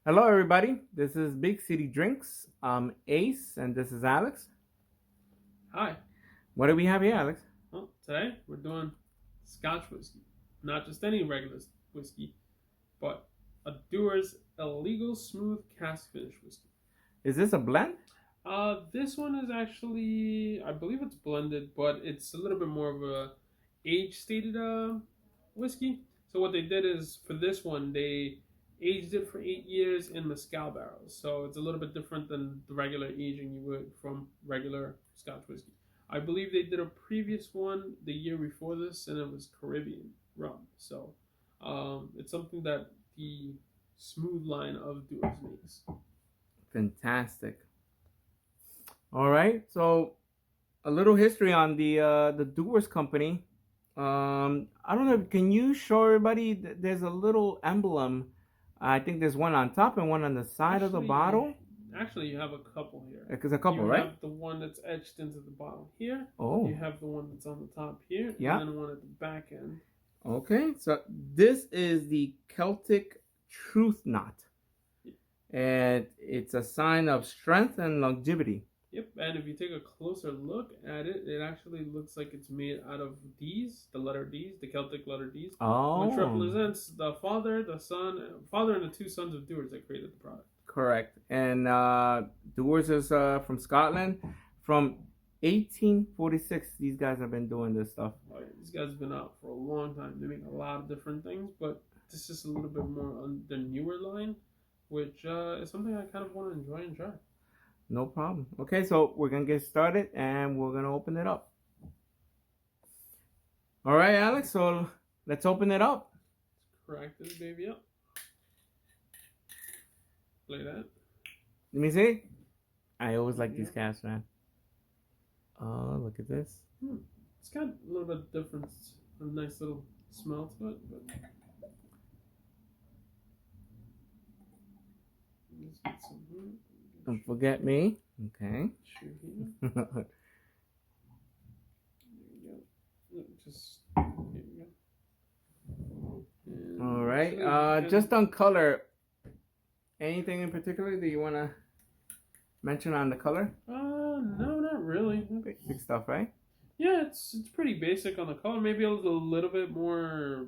Hello, everybody. This is Big City Drinks. I'm Ace, and this is Alex. Hi. What do we have here, Alex? Well, today we're doing Scotch whiskey. Not just any regular whiskey, but a Dewar's Illegal Smooth Cask Finish whiskey. Is this a blend? This one is actually, I believe it's blended, but it's a little bit more of a age stated whiskey. So what they did is for this one they aged it for 8 years in Mezcal barrels. So it's a little bit different than the regular aging you would from regular Scotch whiskey. I believe they did a previous one the year before this, and it was Caribbean rum. So it's something that the smooth line of Dewar's makes. Fantastic. All right. So, a little history on the Dewars Company. I don't know. Can you show everybody? There's a little emblem. I think there's one on top and one on the side of the bottle. Actually, you have a couple here. There's a couple, right? You have the one that's etched into the bottle here. Oh. You have the one that's on the top here. Yeah. And then one at the back end. Okay. So this is the Celtic truth knot. And it's a sign of strength and longevity. Yep, and if you take a closer look at it, it actually looks like it's made out of D's, the letter D's, the Celtic letter D's, which represents the father, and the two sons of Dewars that created the product. Correct. And Dewars is from Scotland. From 1846, these guys have been doing this stuff. Oh, yeah, these guys have been out for a long time. They make a lot of different things, but this is a little bit more on the newer line, which is something I kind of want to enjoy and try. No problem. Okay, so we're going to get started and we're going to open it up. All right, Alex, so let's open it up. Let's crack this baby up. Play that. Let me see. I always like these casks, man. Oh, look at this. It's got a little bit different, a nice little smell to it. But let's get some here. Don't forget me. Okay. There you go. Just here you go. And all right. Just on color. Anything in particular that you want to mention on the color? No, not really. Basic stuff, right? Yeah, it's pretty basic on the color. Maybe a little bit more.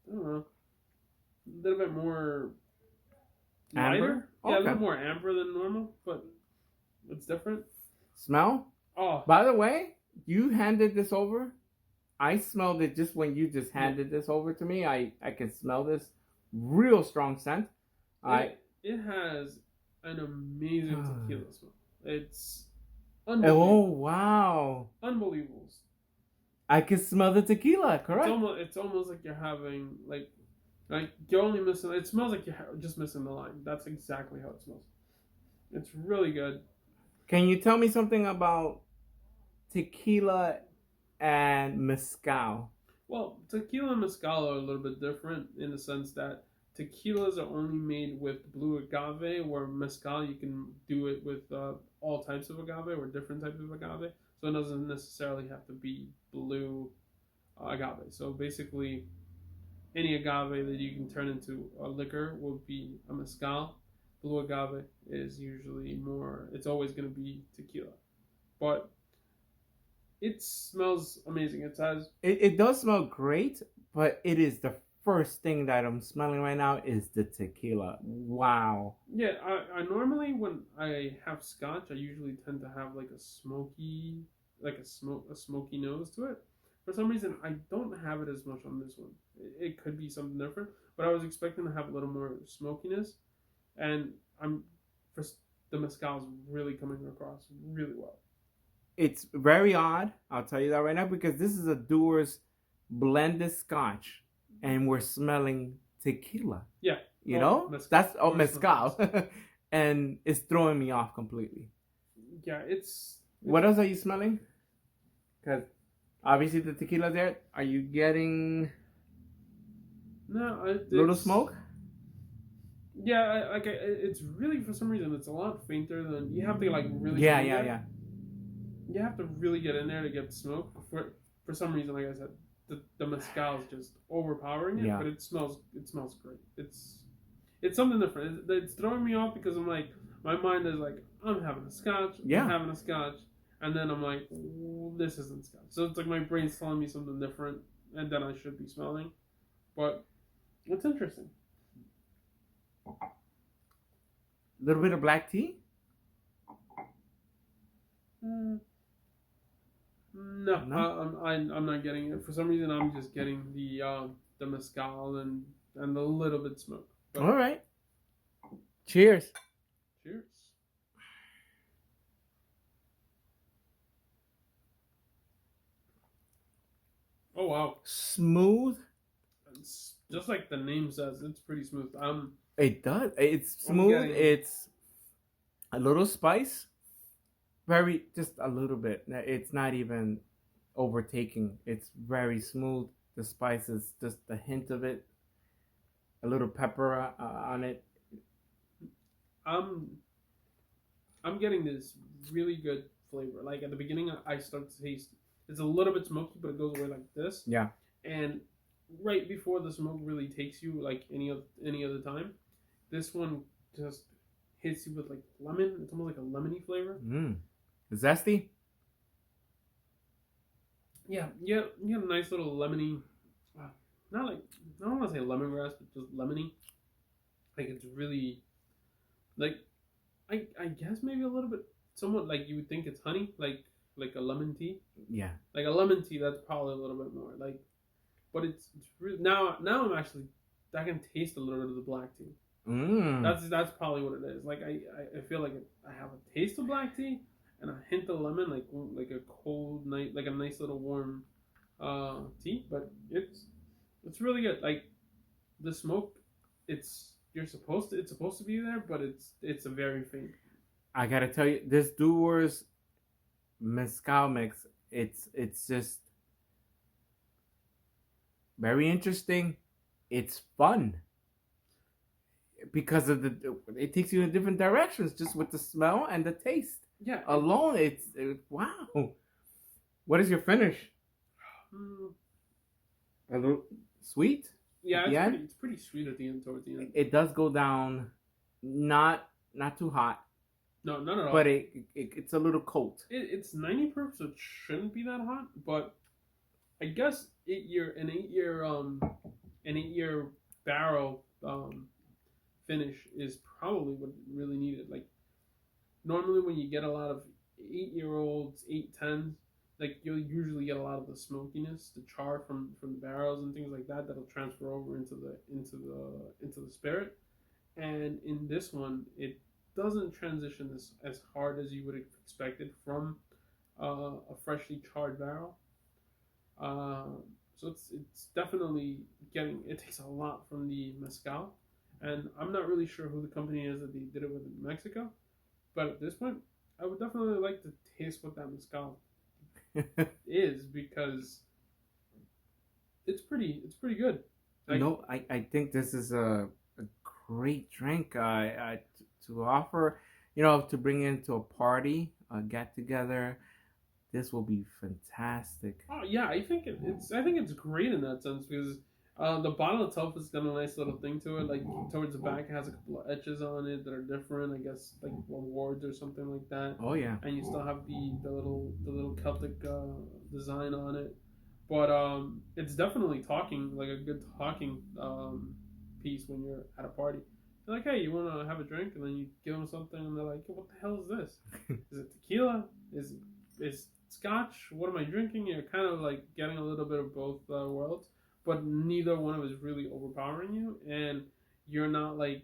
I don't know. A little bit more. Amber? Yeah, a little more amber than normal, but it's different. Smell? Oh. By the way, you handed this over. I smelled it just when you just handed this over to me. I can smell this real strong scent. It has an amazing tequila smell. It's unbelievable. Oh, wow. Unbelievable. I can smell the tequila, correct? It's almost like you're having, like you're only missing, it smells like you're just missing the lime. That's exactly how it smells. It's really good. Can you tell me something about tequila and mezcal? Well, tequila and mezcal are a little bit different in the sense that tequilas are only made with blue agave, where mezcal you can do it with all types of agave or different types of agave. So it doesn't necessarily have to be blue agave. So basically, any agave that you can turn into a liquor will be a mezcal. Blue agave is usually more, it's always going to be tequila. But it smells amazing. It does smell great, but it is the first thing that I'm smelling right now is the tequila. Wow. Yeah, I normally, when I have scotch, I usually tend to have like a smoky nose to it. For some reason, I don't have it as much on this one. It could be something different, but I was expecting to have a little more smokiness, and the mezcal is really coming across really well. It's very odd, I'll tell you that right now, because this is a Dewar's blended scotch, and we're smelling tequila. Yeah. You know? Mezcal. That's mezcal. And it's throwing me off completely. Yeah, it's... What else are you smelling? Because obviously the tequila's there. Are you getting a little smoke? Yeah, it's really, for some reason, it's a lot fainter than... You have to really... Yeah. You have to really get in there to get smoke. For some reason, like I said, the mezcal is just overpowering it, but it smells great. it's something different. It's throwing me off because I'm like, my mind is like, I'm having a scotch, Yeah. I'm having a scotch, and then I'm like, this isn't scotch. So it's like my brain's telling me something different, and then I should be smelling. But it's interesting. A little bit of black tea. Mm, no, No. I'm not getting it. For some reason, I'm just getting the mezcal and a little bit smoke. But All right. Cheers. cheers. Oh wow, Smooth. it's just like the name says, it's pretty smooth. It does. It's I'm smooth. getting- It's a little spice. Very, just a little bit. It's not even overtaking. It's very smooth. The spice is just a hint of it. A little pepper on it. I'm getting this really good flavor. Like at the beginning, I start to taste. It's a little bit smoky, but it goes away like this. Yeah. And right before the smoke really takes you, like any other time, this one just hits you with like lemon. It's almost like a lemony flavor. Zesty. Yeah, you get a nice little lemony. Not like I don't want to say lemongrass, but just lemony. Like it's really like I guess maybe a little bit somewhat like you would think it's honey, like a lemon tea. Yeah. Like a lemon tea, that's probably a little bit more. Like, but it's really now I'm actually I can taste a little bit of the black tea. That's probably what it is. Like I feel like I have a taste of black tea and a hint of lemon, like a cold night, like a nice little warm tea. But it's really good. Like the smoke, it's supposed to be there, but it's a very faint. I gotta tell you, this dewars mezcal mix. It's just very interesting. It's fun because of it takes you in different directions just with the smell and the taste. Yeah, Alone, it's wow. What is your finish? A little sweet. Yeah, Yeah. it's pretty sweet at the end, towards the end. It does go down, not too hot, No, not at all. but it's a little cold. It's 90 proof, so it shouldn't be that hot. But I guess an 8-year barrel finish is probably what really needed. Like normally when you get a lot of 8-year-olds, 8-10s, like you'll usually get a lot of the smokiness, the char from the barrels and things like that that'll transfer over into the spirit. And in this one, it doesn't transition as hard as you would have expected from a freshly charred barrel. So it's definitely getting. It takes a lot from the mezcal, and I'm not really sure who the company is that they did it with in Mexico, but at this point, I would definitely like to taste what that mezcal is because it's pretty good. Like, I think this is a great drink to offer. To bring into a party, a get together. This will be fantastic. Oh yeah, I think it's great in that sense because the bottle itself has got a nice little thing to it. Like towards the back, it has a couple of etches on it that are different. I guess like awards or something like that. Oh yeah. And you still have the little Celtic design on it. But it's definitely talking like a good talking piece when you're at a party. They're like, hey, you want to have a drink? And then you give them something, and they're like, what the hell is this? Is it tequila? Is scotch? What am I drinking? You're kind of like getting a little bit of both worlds, but neither one of it is really overpowering you, and you're not like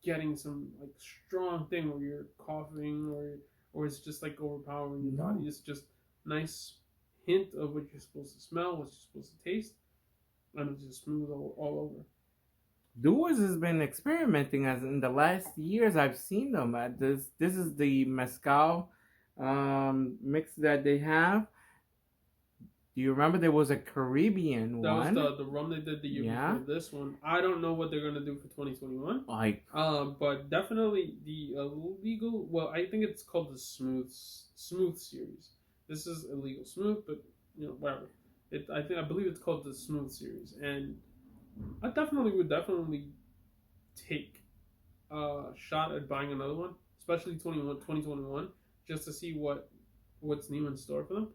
getting some like strong thing where you're coughing or it's just like overpowering your body. It's just nice hint of what you're supposed to smell, what you're supposed to taste, and it's just smooth all over. Dewars has been experimenting as in the last years. I've seen them. This is the mezcal mix that they have. Do you remember there was a Caribbean one? That was the rum they did the year before this one. I don't know what they're gonna do for 2021. But definitely the illegal. Well, I think it's called the smooth series. This is illegal smooth, but whatever. I believe it's called the smooth series, and I would definitely take a shot at buying another one, especially 2021, just to see what's new in store for them,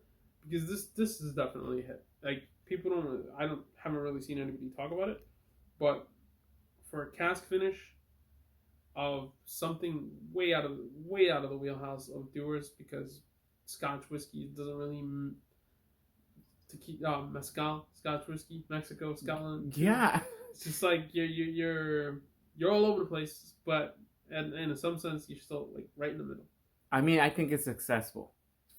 because this is definitely a hit. Like people haven't really seen anybody talk about it, but for a cask finish of something way out of the wheelhouse of dewars, because Scotch whiskey doesn't really to keep mezcal, Scotch whiskey, Mexico, Scotland. Yeah. It's just like you're all over the place, but and in some sense you're still like right in the middle. I mean, I think it's successful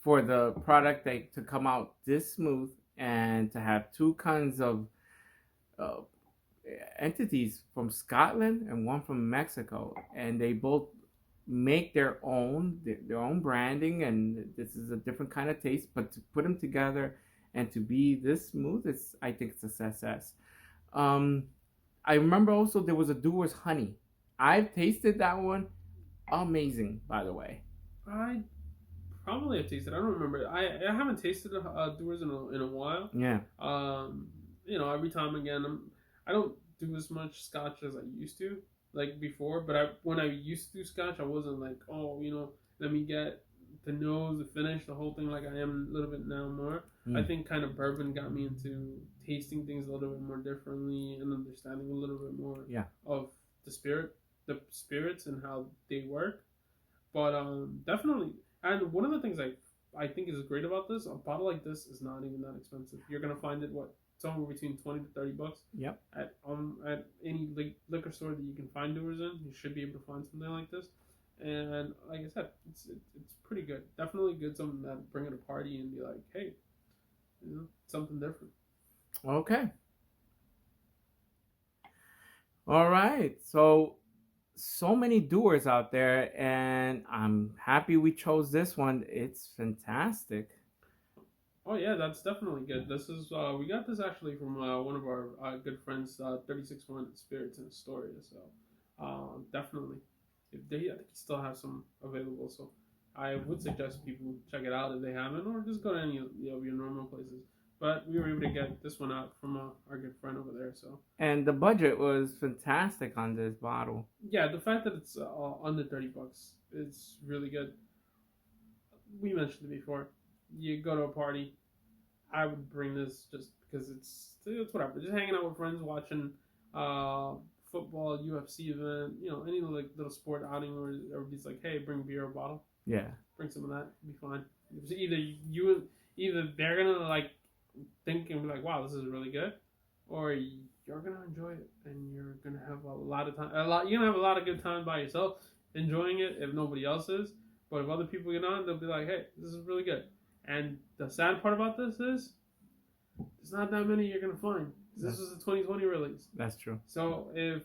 for the product to come out this smooth and to have two kinds of uh, entities from Scotland and one from Mexico, and they both make their own branding, and this is a different kind of taste. But to put them together and to be this smooth, I think it's a success. Um, I remember also there was a Dewar's Honey. I've tasted that one. Amazing, by the way. I probably have tasted. I don't remember. I haven't tasted Dewar's in a while. Yeah. Every time again, I don't do as much Scotch as I used to, like before. But when I used to do Scotch, I wasn't like, let me get the nose, the finish, the whole thing like I am a little bit now more. I think kind of bourbon got me into tasting things a little bit more differently and understanding a little bit more of the spirits and how they work. But definitely, and one of the things I think is great about this, a bottle like this is not even that expensive. You're gonna find it somewhere between $20 to $30. Yep. At any liquor store that you can find Dewar's in, you should be able to find something like this. And like I said, it's pretty good. Definitely good. Something that bring it a party and be like, hey, something different. Okay. All right. So many doers out there, and I'm happy we chose this one. It's fantastic. Oh yeah, that's definitely good. This is we got this actually from one of our good friends, 36 One Spirits in Astoria. So definitely, I think you still have some available. So I would suggest people check it out if they haven't, or just go to any of your normal places. But we were able to get this one out from our good friend over there. So And the budget was fantastic on this bottle. yeah, the fact that it's under $30, it's really good. We mentioned it before. You go to a party, I would bring this just because it's whatever. Just hanging out with friends, watching football, UFC event, any like little sport outing where everybody's like, hey, bring beer or bottle. Yeah. Bring some of that. It'd be fine. It's either they're gonna like think and be like, wow, this is really good, or you're gonna enjoy it and you're gonna have a lot of time. You're gonna have a lot of good time by yourself enjoying it if nobody else is. But if other people get on, they'll be like, hey, this is really good. And the sad part about this is there's not that many you're gonna find. This was a 2020 release. That's true. So if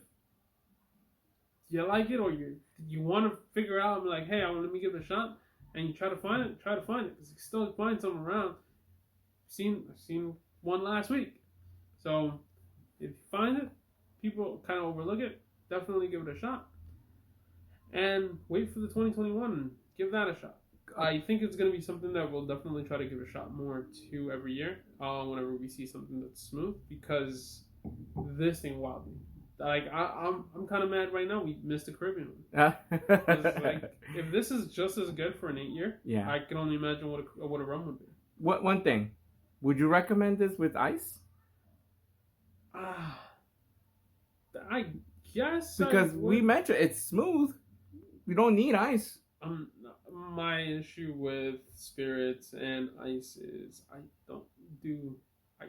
you like it or you want to figure out and be like, hey, let me give it a shot, and you try to find it, because you still find some around. I've seen one last week. So if you find it, people kind of overlook it. Definitely give it a shot, and wait for the 2021 and give that a shot. I think it's going to be something that we'll definitely try to give a shot more to every year. Whenever we see something that's smooth, because this thing wowed me. Like I'm kind of mad right now. We missed the Caribbean one. Like, if this is just as good for an 8-year, I can only imagine what a rum would be. One thing, would you recommend this with ice? I guess because we mentioned it's smooth. We don't need ice. My issue with spirits and ice is I don't do ice.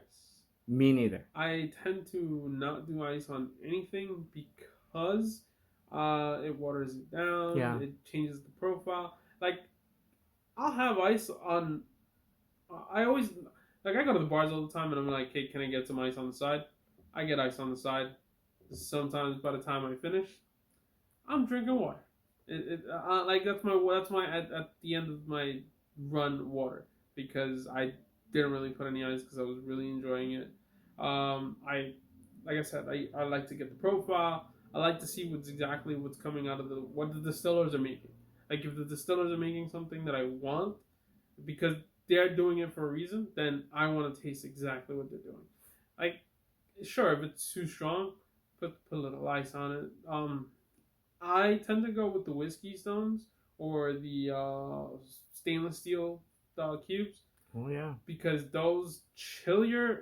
Me neither. I tend to not do ice on anything because it waters it down. Yeah. It changes the profile. Like, I'll have ice on. I always I go to the bars all the time and I'm like, hey, can I get some ice on the side? I get ice on the side. Sometimes by the time I finish, I'm drinking water. That's my at the end of my run water, because I didn't really put any ice because I was really enjoying it. I like to get the profile. I like to see what's coming out of what the distillers are making. Like, if the distillers are making something that I want, because they're doing it for a reason, then I want to taste exactly what they're doing. Like, sure, if it's too strong, put a little ice on it. I tend to go with the whiskey stones or the stainless steel cubes Oh yeah. because those chill your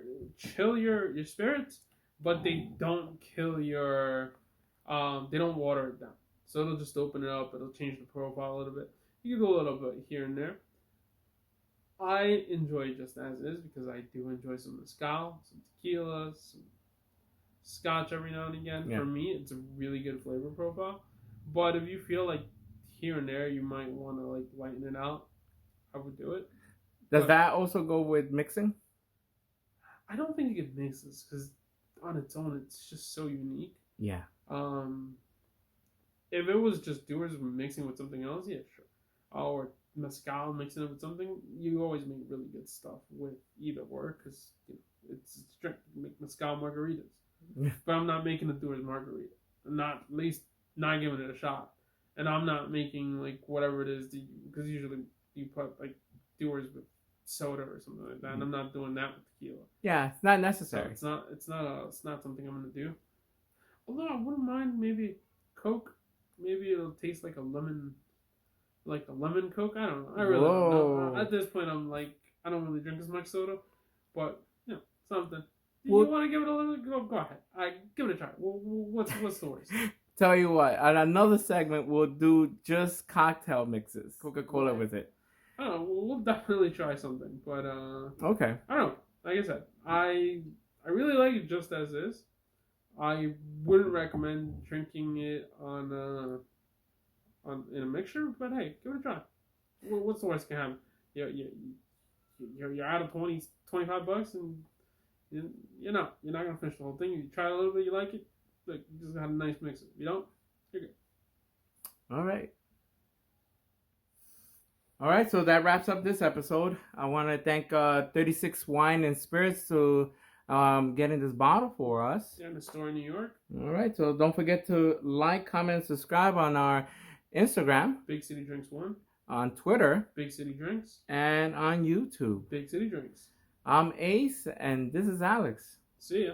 spirits, but they don't kill your they don't water it down. So it'll just open it up. It'll change the profile a little bit. You can do a little bit here and there. I enjoy it just as is because I do enjoy some mezcal, some tequila, some scotch every now and again. Yeah. For me, it's a really good flavor profile. But if you feel like here and there you might want to like lighten it out, I would do it. Does But that also go with mixing? I don't think it mixes because on its own it's just so unique. Yeah. If it was just dewars mixing with something else, yeah, sure. Or mezcal mixing it with something, you always make really good stuff with either or because it's strict. You make mezcal margaritas, but I'm not making a dewars margarita. I'm not at least not giving it a shot, and I'm not making like whatever it is because usually you put like dewars with soda or something like that, and I'm not doing that with tequila. Yeah, it's not So necessary. it's not something I'm gonna do. Although I wouldn't mind maybe Coke. Maybe it'll taste like a lemon Coke. I don't know. I really don't know. Whoa. At this point, I'm like, I don't really drink as much soda, but something. Well- You want to give it a little? Go ahead. Give it a try. What's the worst? Tell you what, on another segment we'll do just cocktail mixes, Coca-Cola with it. I don't know. We'll definitely try something, but Okay. I don't know. Like I said, I really like it just as is. I wouldn't recommend drinking it on in a mixture, but hey, give it a try. What's the worst that can happen? You're out of $25 and you're not gonna finish the whole thing. You try a little bit, you like it, look, you just got a nice mix. If you don't, you're good. All right, so that wraps up this episode. I want to thank 36 Wine and Spirits to getting this bottle for us. Yeah, in the store in New York. All right, so don't forget to like, comment, and subscribe on our Instagram, Big City Drinks 1. on Twitter, Big City Drinks. and on YouTube. Big City Drinks. I'm Ace, and this is Alex. See ya.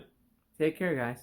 Take care, guys.